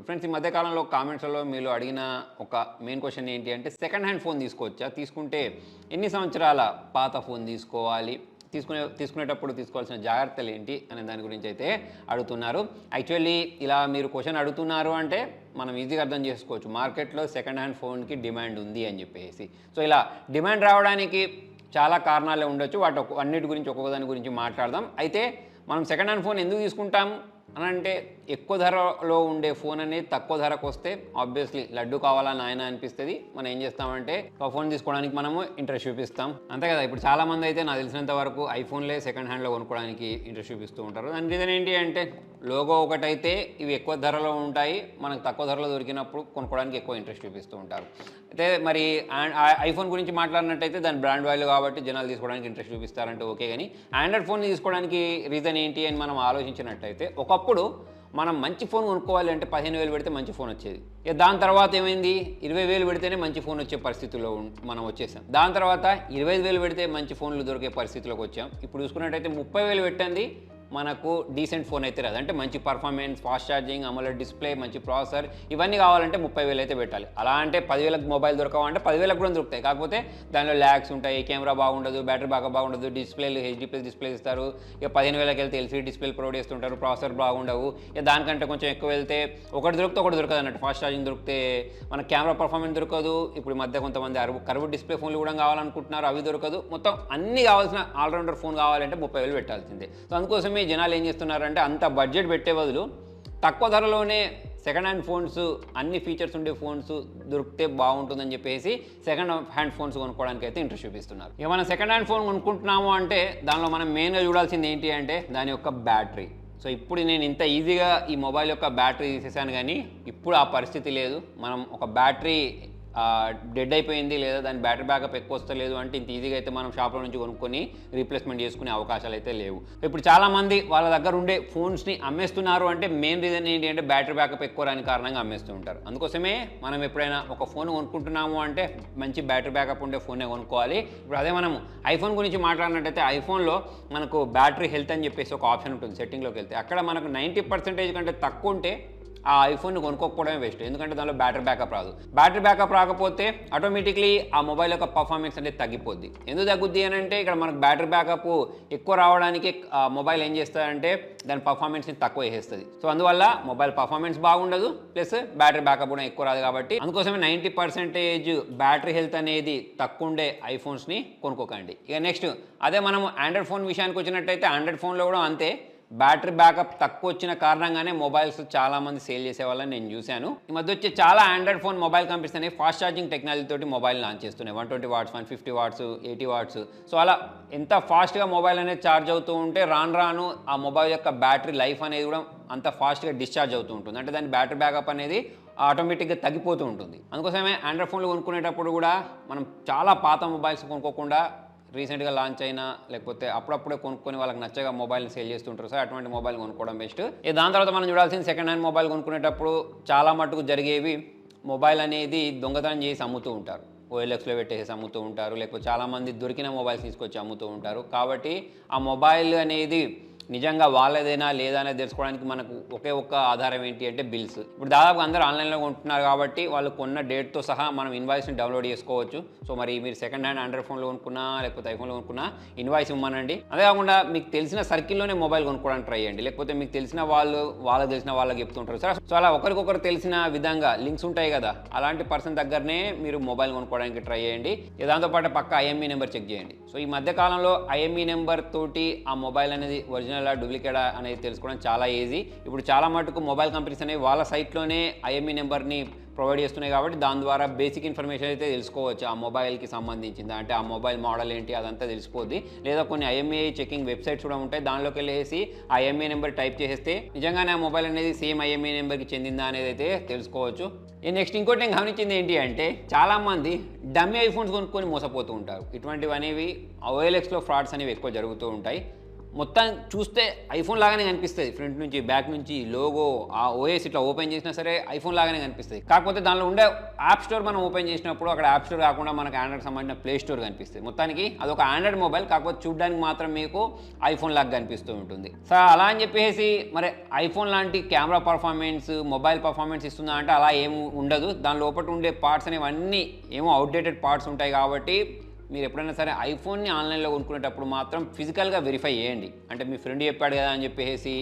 Friends ఈ మధ్య కాలంలో కామెంట్స్లో మీరు అడిగిన ఒక మెయిన్ క్వశ్చన్ ఏంటి అంటే సెకండ్ హ్యాండ్ ఫోన్ తీసుకోవచ్చా, తీసుకుంటే ఎన్ని సంవత్సరాల పాత ఫోన్ తీసుకోవాలి, తీసుకునేటప్పుడు తీసుకోవాల్సిన జాగ్రత్తలు ఏంటి అనే దాని గురించి అయితే అడుగుతున్నారు. యాక్చువల్లీ ఇలా మీరు క్వశ్చన్ అడుగుతున్నారు అంటే మనం ఈజీగా అర్థం చేసుకోవచ్చు, మార్కెట్లో సెకండ్ హ్యాండ్ ఫోన్కి డిమాండ్ ఉంది అని చెప్పేసి. సో ఇలా డిమాండ్ రావడానికి చాలా కారణాలే ఉండొచ్చు, అన్నిటి గురించి ఒక్కొక్క దాని గురించి మాట్లాడదాం. అయితే మనం సెకండ్ హ్యాండ్ ఫోన్ ఎందుకు తీసుకుంటాం అని అంటే ఎక్కువ ధరలో ఉండే ఫోన్ అనేది తక్కువ ధరకు వస్తే ఆబ్వియస్లీ లడ్డు కావాలా నాయన అనిపిస్తుంది. మనం ఏం చేస్తామంటే ఒక ఫోన్ తీసుకోవడానికి మనము ఇంట్రెస్ట్ చూపిస్తాం, అంతే కదా. ఇప్పుడు చాలామంది అయితే నాకు తెలిసినంత వరకు ఐఫోన్లే సెకండ్ హ్యాండ్లో కొనుక్కోవడానికి ఇంట్రెస్ట్ చూపిస్తూ ఉంటారు. దాని రీజన్ ఏంటి అంటే లోగో ఒకటైతే ఇవి ఎక్కువ ధరలో ఉంటాయి, మనకు తక్కువ ధరలో దొరికినప్పుడు కొనుక్కోవడానికి ఎక్కువ ఇంట్రెస్ట్ చూపిస్తూ ఉంటారు. అయితే మరి ఐఫోన్ గురించి మాట్లాడినట్టయితే దాని బ్రాండ్ వాల్యూ కాబట్టి జనాలు తీసుకోవడానికి ఇంట్రెస్ట్ చూపిస్తారంటే ఓకే. కానీ ఆండ్రాయిడ్ ఫోన్ తీసుకోవడానికి రీజన్ ఏంటి అని మనం ఆలోచించినట్టయితే ఒకప్పుడు మనం మంచి ఫోన్ కొనుక్కోవాలి అంటే 15,000 పెడితే మంచి ఫోన్ వచ్చేది. ఇక దాని తర్వాత ఏమైంది, 20,000 పెడితేనే మంచి ఫోన్ వచ్చే పరిస్థితుల్లో మనం వచ్చేసాం. దాని తర్వాత 25,000 పెడితే మంచి ఫోన్లు దొరికే పరిస్థితిలోకి వచ్చాం. ఇప్పుడు చూసుకున్నట్టయితే 30,000 పెట్టండి మనకు డీసెంట్ ఫోన్ అయితే రాదు. అంటే మంచి performance, fast charging, AMOLED display, మంచి ప్రాసెసర్ ఇవన్నీ కావాలంటే 30,000 అయితే పెట్టాలి. అలా అంటే 10,000కి మొబైల్ దొరకవంటే 10,000కి కూడా దొరుకుతాయి. కాకపోతే దానిలో ల్యాగ్స్ ఉంటాయి, కెమెరా బాగుండదు, బ్యాటరీ బాగుండదు, డిస్ప్లేలు హెచ్డీ ప్లస్ డిస్ప్లే ఇస్తారు. ఇక 15,000కి వెళ్తే ఎల్సీడీ డిస్ప్లే ప్రొవైడ్ చేస్తుంటారు, ప్రాసెసర్ బాగుండవు. ఇక దానికంటే కొంచెం ఎక్కువ వెళ్తే ఒకటి దొరికితే ఒకటి దొరకదు అన్నట్టు. ఫాస్ట్ ఛార్జింగ్ దొరికితే మన కెమెరా పర్ఫార్మెన్స్ దొరకదు. ఇప్పుడు మధ్య కొంతమంది కర్వ్ డిస్ప్లే ఫోన్లు కూడా కావాలనుకుంటున్నారు, అవి దొరకదు. మొత్తం అన్ని కావాల్సిన ఆల్రౌండర్ ఫోన్ కావాలంటే 30,000 పెట్టాల్సిందే. సో అందుకోసమే జనాలు ఏం చేస్తున్నారు అంటే అంత బడ్జెట్ పెట్టే బదులు తక్కువ ధరలోనే సెకండ్ హ్యాండ్ ఫోన్స్, అన్ని ఫీచర్స్ ఉండే ఫోన్స్ దొరికితే బాగుంటుందని చెప్పేసి సెకండ్ హ్యాండ్ ఫోన్స్ కొనుక్కోవడానికి అయితే ఇంట్రెస్ట్ చూపిస్తున్నారు. ఇక మనం సెకండ్ హ్యాండ్ ఫోన్ కొనుక్కుంటున్నాము అంటే దానిలో మనం మెయిన్గా చూడాల్సింది ఏంటి అంటే దాని యొక్క బ్యాటరీ. సో ఇప్పుడు నేను ఇంత ఈజీగా ఈ మొబైల్ యొక్క బ్యాటరీ తీసేసాను, కానీ ఇప్పుడు ఆ పరిస్థితి లేదు. మనం ఒక బ్యాటరీ డెడ్ అయిపోయింది లేదా దాని బ్యాటరీ బ్యాకప్ ఎక్కువ వస్తలేదు అంటే ఇంత ఈజీగా అయితే మనం షాప్లో నుంచి కొనుక్కొని రీప్లేస్మెంట్ చేసుకునే అవకాశాలు అయితే లేవు. ఇప్పుడు చాలామంది వాళ్ళ దగ్గర ఉండే ఫోన్స్ని అమ్మేస్తున్నారు అంటే మెయిన్ రీజన్ ఏంటి అంటే బ్యాటరీ బ్యాకప్ ఎక్కువ రాని కారణంగా అమ్మేస్తూ ఉంటారు. అందుకోసమే మనం ఎప్పుడైనా ఒక ఫోన్ కొనుక్కుంటున్నాము అంటే మంచి బ్యాటరీ బ్యాకప్ ఉండే ఫోన్నే కొనుక్కోవాలి. ఇప్పుడు అదే మనం ఐఫోన్ గురించి మాట్లాడినట్టయితే ఐఫోన్లో మనకు బ్యాటరీ హెల్త్ అని చెప్పేసి ఒక ఆప్షన్ ఉంటుంది. సెట్టింగ్లోకి వెళ్తే అక్కడ మనకు 90% కంటే తక్కువ ఉంటే ఆ ఐఫోన్ని కొనుక్కోకపోవడమే బెస్ట్. ఎందుకంటే దానిలో బ్యాటరీ బ్యాకప్ రాదు. బ్యాటరీ బ్యాకప్ రాకపోతే ఆటోమేటిక్లీ ఆ మొబైల్ యొక్క పర్ఫార్మెన్స్ అనేది తగ్గిపోద్ది. ఎందుకు తగ్గుద్ది అని అంటే ఇక్కడ మనకు బ్యాటరీ బ్యాకప్ ఎక్కువ రావడానికి ఆ మొబైల్ ఏం చేస్తుందంటే దాని పర్ఫార్మెన్స్ని తక్కువ చేస్తుంది. సో అందువల్ల మొబైల్ పర్ఫార్మెన్స్ బాగుండదు, ప్లస్ బ్యాటరీ బ్యాకప్ కూడా ఎక్కువ రాదు. కాబట్టి అందుకోసమే 90% బ్యాటరీ హెల్త్ అనేది తక్కువ ఉండే ఐఫోన్స్ని కొనుక్కోకండి. ఇక నెక్స్ట్ అదే మనం ఆండ్రాయిడ్ ఫోన్ విషయానికి వచ్చినట్టయితే ఆండ్రాయిడ్ ఫోన్లో కూడా అంతే, బ్యాటరీ బ్యాకప్ తక్కువ వచ్చిన కారణంగానే మొబైల్స్ చాలామంది సేల్ చేసే వాళ్ళని నేను చూశాను. ఈ మధ్య వచ్చే చాలా ఆండ్రాయిడ్ ఫోన్ మొబైల్ కంపెనీస్ అనేవి ఫాస్ట్ ఛార్జింగ్ టెక్నాలజీ తోటి మొబైల్ లాంచ్ చేస్తున్నాయి. 120 వాట్స్, 150 వాట్స్, 80 వాట్స్. సో అలా ఎంత ఫాస్ట్గా మొబైల్ అనేది ఛార్జ్ అవుతూ ఉంటే రాను ఆ మొబైల్ యొక్క బ్యాటరీ లైఫ్ అనేది కూడా అంత ఫాస్ట్గా డిశ్చార్జ్ అవుతూ ఉంటుంది. అంటే దాని బ్యాటరీ బ్యాకప్ అనేది ఆటోమేటిక్గా తగ్గిపోతూ ఉంటుంది. అందుకోసమే ఆండ్రాయిడ్ ఫోన్లు కొనుక్కునేటప్పుడు కూడా మనం చాలా పాత మొబైల్స్ కొనుక్కోకుండా రీసెంట్గా లాంచ్ అయినా లేకపోతే అప్పుడప్పుడే కొనుక్కొని వాళ్ళకి నచ్చగా మొబైల్ని సేల్ చేస్తుంటారు. సార్ అటువంటి మొబైల్ కొనుక్కోవడం బెస్ట్. దాని తర్వాత మనం చూడాల్సింది సెకండ్ హ్యాండ్ మొబైల్ కొనుక్కునేటప్పుడు చాలా మటుకు జరిగేవి మొబైల్ అనేది దొంగతనం చేసి అమ్ముతూ ఉంటారు. OLXలో పెట్టేసి అమ్ముతూ ఉంటారు, లేకపోతే చాలామంది దొరికిన మొబైల్స్ తీసుకొచ్చి అమ్ముతూ ఉంటారు. కాబట్టి ఆ మొబైల్ అనేది నిజంగా వాళ్ళదేనా లేదా అనేది తెలుసుకోవడానికి మనకు ఒకే ఒక్క ఆధారం ఏంటి అంటే బిల్స్. ఇప్పుడు దాదాపు అందరూ ఆన్లైన్లో కొంటున్నారు కాబట్టి వాళ్ళు కొన్న డేట్తో సహా మనం ఇన్వాయిస్ని డౌన్లోడ్ చేసుకోవచ్చు. సో మరి మీరు సెకండ్ హ్యాండ్ ఆండ్రాయిడ్ ఫోన్లో కొనుక్కున్నా లేకపోతే ఐఫోన్లో కొనుక్కున్నా ఇన్వాయిస్ ఇవ్వమనండి. అదే కాకుండా మీకు తెలిసిన సర్కిల్లోనే మొబైల్ కొనుక్కోవడానికి ట్రై చేయండి. లేకపోతే మీకు తెలిసిన వాళ్ళకి తెలిసిన వాళ్ళకి చెప్తుంటారు సార్. సో అలా ఒకరికొకరు తెలిసిన విధంగా లింక్స్ ఉంటాయి కదా, అలాంటి పర్సన్ దగ్గరనే మీరు మొబైల్ కొనుక్కోవడానికి ట్రై చేయండి. దాంతోపాటు పక్క IMEI నెంబర్ చెక్ చేయండి. సో ఈ మధ్య కాలంలో IMEI నెంబర్ తోటి ఆ మొబైల్ అనేది ఒరిజినల్ డూప్లికేట్ అనేది తెలుసుకోవడం చాలా ఈజీ. ఇప్పుడు చాలా మటుకు మొబైల్ కంపెనీస్ అనేవి వాళ్ళ సైట్లోనే IMEI నెంబర్ని ప్రొవైడ్ చేస్తున్నాయి కాబట్టి దాని ద్వారా బేసిక్ ఇన్ఫర్మేషన్ అయితే తెలుసుకోవచ్చు ఆ మొబైల్కి సంబంధించింది. అంటే ఆ మొబైల్ మోడల్ ఏంటి అదంతా తెలిసిపోద్ది. లేదా కొన్ని IMEI చెకింగ్ వెబ్సైట్స్ కూడా ఉంటాయి, దానిలోకి వెళ్ళేసి ఆ IMEI నెంబర్ టైప్ చేస్తే నిజంగానే ఆ మొబైల్ అనేది సేమ్ IMEI నెంబర్కి చెందిందా అనేది అయితే తెలుసుకోవచ్చు. నెక్స్ట్ ఇంకోటి నేను గమనించింది ఏంటి అంటే చాలామంది డమ్మీ ఐఫోన్స్ కొనుక్కొని మోసపోతూ ఉంటారు. ఇటువంటివి అనేవి OLXలో ఫ్రాడ్స్ అనేవి ఎక్కువ జరుగుతూ ఉంటాయి. మొత్తం చూస్తే ఐఫోన్ లాగానే కనిపిస్తుంది, ఫ్రంట్ నుంచి బ్యాక్ నుంచి లోగో ఆ ఓఎస్ ఇట్లా ఓపెన్ చేసినా సరే ఐఫోన్ లాగానే కనిపిస్తుంది. కాకపోతే దానిలో ఉండే యాప్ స్టోర్ మనం ఓపెన్ చేసినప్పుడు అక్కడ యాప్ స్టోర్ కాకుండా మనకు ఆండ్రాయిడ్ సంబంధించిన ప్లే స్టోర్ కనిపిస్తుంది. మొత్తానికి అదొక ఆండ్రాయిడ్ మొబైల్, కాకపోతే చూడడానికి మాత్రం మీకు ఐఫోన్ లాగా కనిపిస్తూ ఉంటుంది. సో అలా అని చెప్పేసి మరి ఐఫోన్ లాంటి కెమెరా పర్ఫార్మెన్స్ మొబైల్ పర్ఫార్మెన్స్ ఇస్తుందా అంటే అలా ఏమి ఉండదు. దాని లోపల ఉండే పార్ట్స్ అనేవి అన్నీ ఏమో అవుట్డేటెడ్ పార్ట్స్ ఉంటాయి. కాబట్టి మీరు ఎప్పుడైనా సరే ఐఫోన్ని ఆన్లైన్లో కొనుక్కునేటప్పుడు మాత్రం ఫిజికల్గా వెరిఫై చేయండి. అంటే మీ ఫ్రెండ్ చెప్పాడు కదా అని చెప్పేసి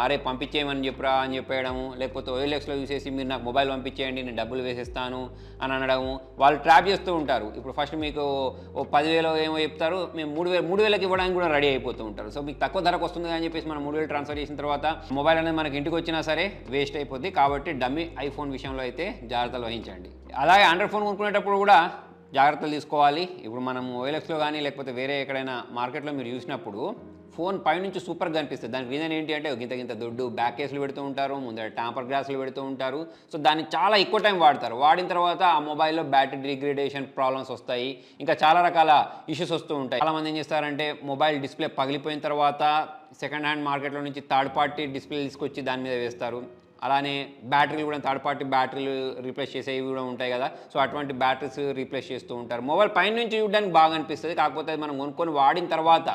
అరే పంపించేయమని చెప్పరా అని చెప్పేయడము, లేకపోతే OLXలో చూసేసి మీరు నాకు మొబైల్ పంపించేయండి నేను డబ్బులు వేసేస్తాను అని అనడము. వాళ్ళు ట్రాప్ చేస్తూ ఉంటారు. ఇప్పుడు ఫస్ట్ మీకు ఓ 10,000 ఏమో చెప్తారు, మేము 3,000కి ఇవ్వడానికి కూడా రెడీ అయిపోతూ ఉంటారు. సో మీకు తక్కువ ధరకు వస్తుంది అని చెప్పేసి మనం 3,000 ట్రాన్స్ఫర్ చేసిన తర్వాత మొబైల్ అనేది మనకి ఇంటికి వచ్చినా సరే వేస్ట్ అయిపోద్ది. కాబట్టి డమ్మీ ఐఫోన్ విషయంలో అయితే జాగ్రత్తలు వహించండి. అలాగే ఆండ్రాయిడ్ ఫోన్ కొనుక్కునేటప్పుడు కూడా జాగ్రత్తలు తీసుకోవాలి. ఇప్పుడు మనం OLXలో కానీ లేకపోతే వేరే ఎక్కడైనా మార్కెట్లో మీరు చూసినప్పుడు ఫోన్ పైనుంచి సూపర్గా కనిపిస్తుంది. దానికి రీజన్ ఏంటి అంటే గింత దొడ్డు బ్యాక్ కేసులు పెడుతూ ఉంటారు, ముందర ట్యాంపర్ గ్లాసులు పెడుతూ ఉంటారు. సో దాన్ని చాలా ఎక్కువ టైం వాడతారు. వాడిన తర్వాత ఆ మొబైల్లో బ్యాటరీ డిగ్రేడేషన్ ప్రాబ్లమ్స్ వస్తాయి, ఇంకా చాలా రకాల ఇష్యూస్ వస్తూ ఉంటాయి. చాలామంది ఏం చేస్తారంటే మొబైల్ డిస్ప్లే పగిలిపోయిన తర్వాత సెకండ్ హ్యాండ్ మార్కెట్లో నుంచి థర్డ్ పార్టీ డిస్ప్లే తీసుకొచ్చి దాని మీద వేస్తారు. అలానే బ్యాటరీలు కూడా థర్డ్ పార్టీ బ్యాటరీలు రీప్లేస్ చేసేవి కూడా ఉంటాయి కదా. సో అటువంటి బ్యాటరీస్ రీప్లేస్ చేస్తూ ఉంటారు. మొబైల్ పైన నుంచి చూడడానికి బాగా అనిపిస్తుంది, కాకపోతే మనం కొనుక్కొని వాడిన తర్వాత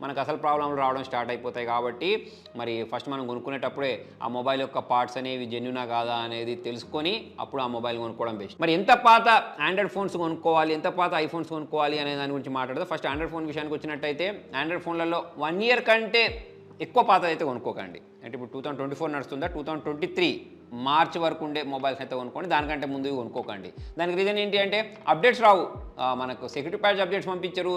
మనకు అసలు ప్రాబ్లంలు రావడం స్టార్ట్ అయిపోతాయి. కాబట్టి మరి ఫస్ట్ మనం కొనుక్కునేటప్పుడే ఆ మొబైల్ యొక్క పార్ట్స్ అనేవి జెన్యునా కాదా అనేది తెలుసుకొని అప్పుడు ఆ మొబైల్ కొనుక్కోవడం బెస్ట్. మరి ఎంత పాత ఆండ్రాయిడ్ ఫోన్స్ కొనుక్కోవాలి, ఎంత పాత ఐఫోన్స్ కొనుక్కోవాలి అనే దాని గురించి మాట్లాడదాం. ఫస్ట్ ఆండ్రాయిడ్ ఫోన్ విషయానికి వచ్చినట్టయితే ఆండ్రాయిడ్ ఫోన్లలో 1 ఇయర్ కంటే ఎక్కువ పాత అయితే కొనుక్కోకండి. అంటే ఇప్పుడు 2024 నడుస్తుందా, 2023 మార్చ్ వరకు ఉండే మొబైల్స్ అయితే కొనుక్కోండి, దానికంటే ముందు కొనుక్కోకండి. దానికి రీజన్ ఏంటి అంటే అప్డేట్స్ రావు, మనకు సెక్యూరిటీ ప్యాచ్ అప్డేట్స్ పంపించరు.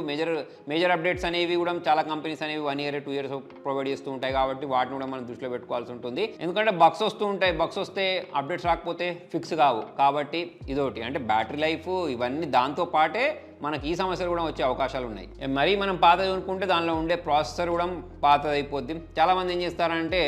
మేజర్ అప్డేట్స్ అనేవి కూడా చాలా కంపెనీస్ అనేవి 1 ఇయర్ 2 ఇయర్స్ ప్రొవైడ్ చేస్తూ ఉంటాయి. కాబట్టి వాటిని కూడా మనం దృష్టిలో పెట్టుకోవాల్సి ఉంటుంది. ఎందుకంటే బగ్స్ వస్తూ ఉంటాయి, బగ్స్ వస్తే అప్డేట్స్ రాకపోతే ఫిక్స్ కావు. కాబట్టి ఇదొకటి, అంటే బ్యాటరీ లైఫ్ ఇవన్నీ దాంతో పాటే మనకి ఈ సమస్యలు కూడా వచ్చే అవకాశాలు ఉన్నాయి. మరీ మనం పాతది కొనుక్కుంటే దానిలో ఉండే ప్రాసెసర్ కూడా పాతది అయిపోద్ది. చాలామంది ఏం చేస్తారంటే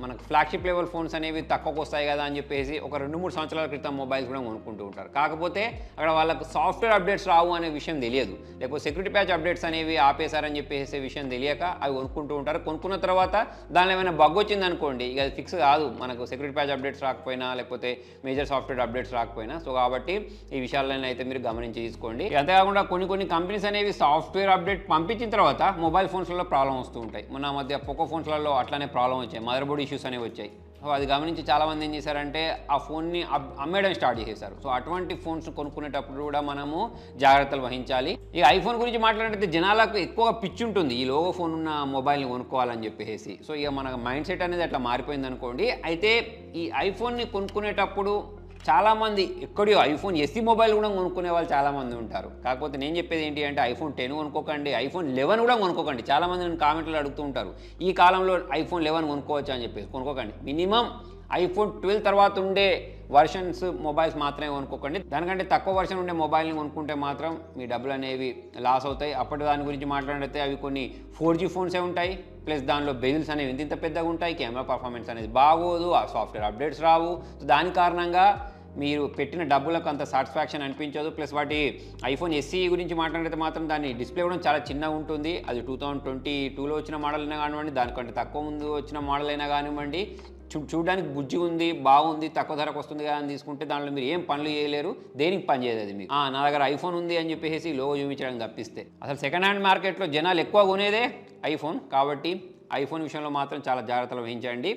మనకు ఫ్లాగ్షిప్ లెవెల్ ఫోన్స్ అనేవి తక్కువకు వస్తాయి కదా అని చెప్పేసి ఒక 2-3 సంవత్సరాల క్రితం మొబైల్స్ కూడా కొనుక్కుంటూ ఉంటారు. కాకపోతే అక్కడ వాళ్ళకు సాఫ్ట్వేర్ అప్డేట్స్ రావు అనే విషయం తెలియదు, లేకపోతే సెక్యూరిటీ ప్యాచ్ అప్డేట్స్ అనేవి ఆపేశారని చెప్పేసి విషయం తెలియక అవి కొనుక్కుంటూ ఉంటారు. కొనుక్కున్న తర్వాత దానిలో ఏమైనా బగ్ వచ్చింది అనుకోండి, ఇక అది ఫిక్స్ కాదు, మనకు సెక్యూరిటీ ప్యాచ్ అప్డేట్స్ రాకపోయినా లేకపోతే మేజర్ సాఫ్ట్వేర్ అప్డేట్స్ రాకపోయినా. సో కాబట్టి ఈ విషయాలను అయితే మీరు గమనించి తీసుకోండి. అంతేకాకుండా కొన్ని కంపెనీస్ అనేవి సాఫ్ట్వేర్ అప్డేట్ పంపించిన తర్వాత మొబైల్ ఫోన్స్లలో ప్రాబ్లం వస్తూ ఉంటాయి. మొన్న మధ్య పోకో ఫోన్స్లలో అట్లానే ప్రాబ్లం వచ్చాయి, మదర్ బోర్డ్ ఇష్యూస్ అనేవి వచ్చాయి. సో అది గమనించి చాలామంది ఏం చేశారంటే ఆ ఫోన్ని అమ్మేయడం స్టార్ట్ చేసేశారు. సో అటువంటి ఫోన్స్ కొనుక్కునేటప్పుడు కూడా మనము జాగ్రత్తలు వహించాలి. ఈ ఐఫోన్ గురించి మాట్లాడితే జనాలకు ఎక్కువ పిచ్చి ఉంటుంది, ఈ లోగో ఫోన్ ఉన్న మొబైల్ని కొనుక్కోవాలని చెప్పేసి. సో ఇక మన మైండ్ సెట్ అనేది అట్లా మారిపోయింది అనుకోండి. అయితే ఈ ఐఫోన్ని కొనుక్కునేటప్పుడు చాలామంది ఎక్కడో ఐఫోన్ SE మొబైల్ కూడా కొనుక్కునే వాళ్ళు చాలామంది ఉంటారు. కాకపోతే నేను చెప్పేది ఏంటి అంటే ఐఫోన్ 10 కొనుక్కోకండి, ఐఫోన్ 11 కూడా కొనుక్కోకండి. చాలామంది నేను కామెంట్లో అడుగుతూ ఉంటారు ఈ కాలంలో ఐఫోన్ 11 కొనుక్కోవచ్చు అని చెప్పేసి. కొనుక్కోకండి, మినిమం ఐఫోన్ 12 తర్వాత ఉండే వర్షన్స్ మొబైల్స్ మాత్రమే కొనుక్కోకండి. దానికంటే తక్కువ వర్షన్ ఉండే మొబైల్ని కొనుక్కుంటే మాత్రం మీ డబ్బులు అనేవి లాస్ అవుతాయి. అప్పటి దాని గురించి మాట్లాడితే అవి కొన్ని 4G ఫోన్సే ఉంటాయి, ప్లస్ దానిలో బెజిల్స్ అనేవి ఇంత పెద్దగా ఉంటాయి, కెమెరా పర్ఫార్మెన్స్ అనేది బాగోదు, ఆ సాఫ్ట్వేర్ అప్డేట్స్ రావు. సో దాని కారణంగా మీరు పెట్టిన డబ్బులకు అంత సాటిస్ఫాక్షన్ అనిపించదు. ప్లస్ వాటి ఐఫోన్ SE గురించి మాట్లాడితే మాత్రం దాని డిస్ప్లే కూడా చాలా చిన్నగా ఉంటుంది. అది 2022లో వచ్చిన మోడల్ అయినా కానివ్వండి, దానికంటే తక్కువ ముందు వచ్చిన మోడల్ అయినా కానివ్వండి, చూడడానికి బుజ్జి ఉంది, బాగుంది, తక్కువ ధరకు వస్తుంది కదా అని తీసుకుంటే దానిలో మీరు ఏం పనులు చేయలేరు, దేనికి పని చేయదు అది మీకు. నా దగ్గర ఐఫోన్ ఉంది అని చెప్పేసి లోగో చూపించడానికి తప్పిస్తే. అసలు సెకండ్ హ్యాండ్ మార్కెట్లో జనాలు ఎక్కువ కొనేదే ఐఫోన్. కాబట్టి ఐఫోన్ విషయంలో మాత్రం చాలా జాగ్రత్తలు వహించండి.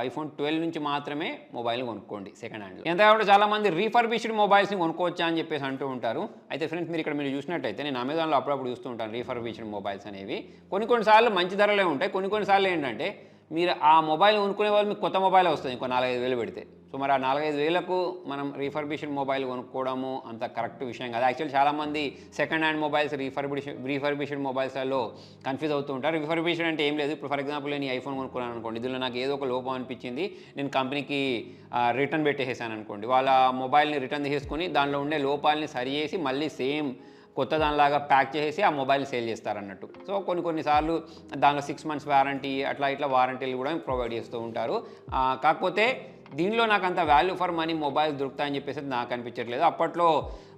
ఐఫోన్ 12 నుంచి మాత్రమే మొబైల్ కొనుక్కోండి సెకండ్ హ్యాండ్లో. ఎంతకంటే చాలామంది రీఫర్బిష్డ్ మొబైల్స్ని కొనుక్కోవచ్చా అని చెప్పేసి అంటూ ఉంటారు. అయితే ఫ్రెండ్స్ మీరు చూసినట్టయితే నేను అమెజాన్లో అప్పుడప్పుడు చూస్తూ ఉంటాను రీఫర్బిష్డ్ మొబైల్స్ అనేవి. కొన్నిసార్లు మంచి ధరలే ఉంటాయి, కొన్నిసార్లు ఏంటంటే మీరు ఆ మొబైల్ కొనుక్కునే వాళ్ళు మీకు కొత్త మొబైల్ వస్తుంది ఇంకో 4-5 వేలు పెడితే. సో మరి ఆ 4-5 వేలకు మనం రీఫర్బిష్డ్ మొబైల్ కొనుక్కోవడము అంత కరెక్ట్ విషయం కాదు. యాక్చువల్లీ చాలామంది సెకండ్ హ్యాండ్ మొబైల్స్ రీఫర్బిష్డ్ మొబైల్స్లో కన్ఫ్యూజ్ అవుతూ ఉంటారు. రీఫర్బిష్డ్ అంటే ఏం లేదు, ఇప్పుడు ఫర్ ఎగ్జాంపుల్ నేను ఐఫోన్ కొనుక్కున్నాను అనుకోండి, ఇందులో నాకు ఏదో ఒక లోపం అనిపించింది, నేను కంపెనీకి రిటర్న్ పెట్టేసాను అనుకోండి, వాళ్ళ మొబైల్ని రిటర్న్ తీసుకొని దానిలో ఉండే లోపాలని సరి చేసి మళ్ళీ సేమ్ కొత్త దానిలాగా ప్యాక్ చేసి ఆ మొబైల్ని సేల్ చేస్తారన్నట్టు. సో కొన్నిసార్లు దానిలో 6 months వారంటీ అట్లా ఇట్లా వారంటీలు కూడా ప్రొవైడ్ చేస్తూ ఉంటారు. కాకపోతే దీనిలో నాకు అంత వాల్యూ ఫర్ మనీ మొబైల్స్ దొరుకుతాయని చెప్పేసి నాకు అనిపించట్లేదు. అప్పట్లో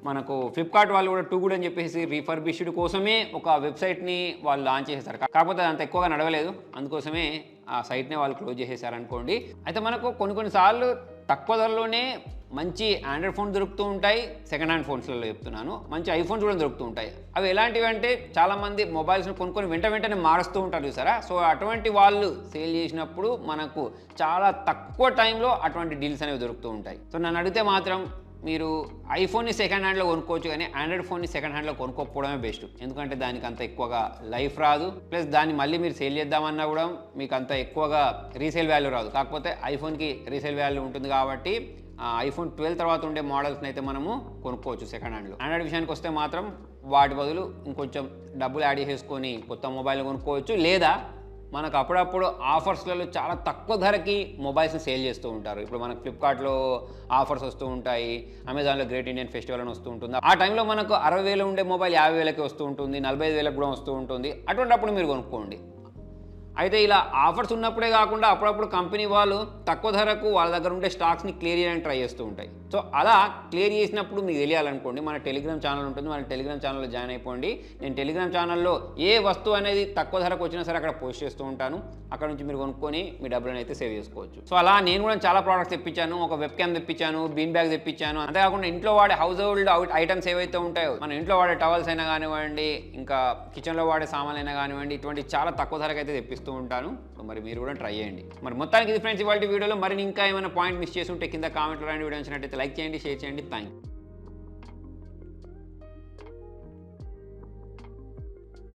మనకు ఫ్లిప్కార్ట్ వాళ్ళు కూడా టూ గుడ్ అని చెప్పేసి రీఫర్బిష్డ్ కోసమే ఒక వెబ్సైట్ని వాళ్ళు లాంచ్ చేసేసారు. కాకపోతే అంత ఎక్కువగా నడవలేదు, అందుకోసమే ఆ సైట్నే వాళ్ళు క్లోజ్ చేసేసారు అనుకోండి. అయితే మనకు కొన్నిసార్లు తక్కువ ధరలోనే మంచి ఆండ్రాయిడ్ ఫోన్ దొరుకుతూ ఉంటాయి, సెకండ్ హ్యాండ్ ఫోన్స్లలో చెప్తున్నాను, మంచి ఐఫోన్స్ కూడా దొరుకుతూ ఉంటాయి. అవి ఎలాంటివి అంటే చాలామంది మొబైల్స్ని కొనుక్కొని వెంటనే మారుస్తూ ఉంటారు చూసారా. సో అటువంటి వాళ్ళు సేల్ చేసినప్పుడు మనకు చాలా తక్కువ టైంలో అటువంటి డీల్స్ అనేవి దొరుకుతూ ఉంటాయి. సో నన్ను అడిగితే మాత్రం మీరు ఐఫోన్ని సెకండ్ హ్యాండ్లో కొనుక్కోవచ్చు, కానీ ఆండ్రాయిడ్ ఫోన్ని సెకండ్ హ్యాండ్లో కొనుక్కోకపోవడమే బెస్ట్. ఎందుకంటే దానికి అంత ఎక్కువగా లైఫ్ రాదు, ప్లస్ దాన్ని మళ్ళీ మీరు సేల్ చేద్దామన్నా కూడా మీకు అంత ఎక్కువగా రీసేల్ వాల్యూ రాదు. కాకపోతే ఐఫోన్కి రీసేల్ వాల్యూ ఉంటుంది కాబట్టి ఐఫోన్ 12 తర్వాత ఉండే మోడల్స్ని అయితే మనము కొనుక్కోవచ్చు సెకండ్ హ్యాండ్లో. ఆండ్రాయిడ్ విషయానికి వస్తే మాత్రం వాటి బదులు ఇంకొంచెం డబ్బులు యాడ్ చేసుకొని కొత్త మొబైల్ కొనుక్కోవచ్చు, లేదా మనకు అప్పుడప్పుడు ఆఫర్స్లలో చాలా తక్కువ ధరకి మొబైల్స్ని సేల్ చేస్తూ ఉంటారు. ఇప్పుడు మనకు ఫ్లిప్కార్ట్లో ఆఫర్స్ వస్తూ ఉంటాయి, అమెజాన్లో గ్రేట్ ఇండియన్ ఫెస్టివల్ అని వస్తూ ఉంటుంది. ఆ టైంలో మనకు 60,000 ఉండే మొబైల్ 50,000కి వస్తూ ఉంటుంది, 45,000కి కూడా వస్తూ ఉంటుంది. అటువంటిప్పుడు మీరు కొనుక్కోండి. అయితే ఇలా ఆఫర్స్ ఉన్నప్పుడే కాకుండా అప్పుడప్పుడు కంపెనీ వాళ్ళు తక్కువ ధరకు వాళ్ళ దగ్గర ఉండే స్టాక్స్ని క్లియర్ చేయడానికి ట్రై చేస్తూ ఉంటాయి. సో అలా క్లియర్ చేసినప్పుడు మీకు తెలియాలనుకోండి, మన టెలిగ్రామ్ ఛానల్ ఉంటుంది, మన టెలిగ్రామ్ ఛానల్లో జాయిన్ అయిపోండి. నేను టెలిగ్రామ్ ఛానల్లో ఏ వస్తువు అనేది తక్కువ ధరకు వచ్చినా సరే అక్కడ పోస్ట్ చేస్తూ ఉంటాను. అక్కడ నుంచి మీరు కొనుక్కొని మీ డబ్బులను అయితే సేవ్ చేసుకోవచ్చు. సో అలా నేను కూడా చాలా ప్రోడక్ట్స్ తెప్పించాను, ఒక వెబ్ క్యామ్ తెప్పించాను, బీన్ బ్యాగ్ తెప్పించాను. అంతేకాకుండా ఇంట్లో వాడే హౌస్ హోల్డ్ ఐటమ్స్ ఏవైతే ఉంటాయో, మన ఇంట్లో వాడే టవల్స్ అయినా కానివ్వండి, ఇంకా కిచెన్లో వాడే సామాన్లు అయినా కానివ్వండి, ఇటువంటి చాలా తక్కువ ధరకు అయితే తెప్పిస్తూ ఉంటాను. మరి మీరు కూడా ట్రై చేయండి. మరి మొత్తానికి ఇది ఫ్రెండ్స్ ఇవాళ వీడియోలో. మరి ఇంకా ఏమైనా పాయింట్ మిస్ చేసి ఉంటే కింద కామెంట్లో రాని, వీడియో నచ్చినట్టయితే లైక్ చేయండి, షేర్ చేయండి. Thank you.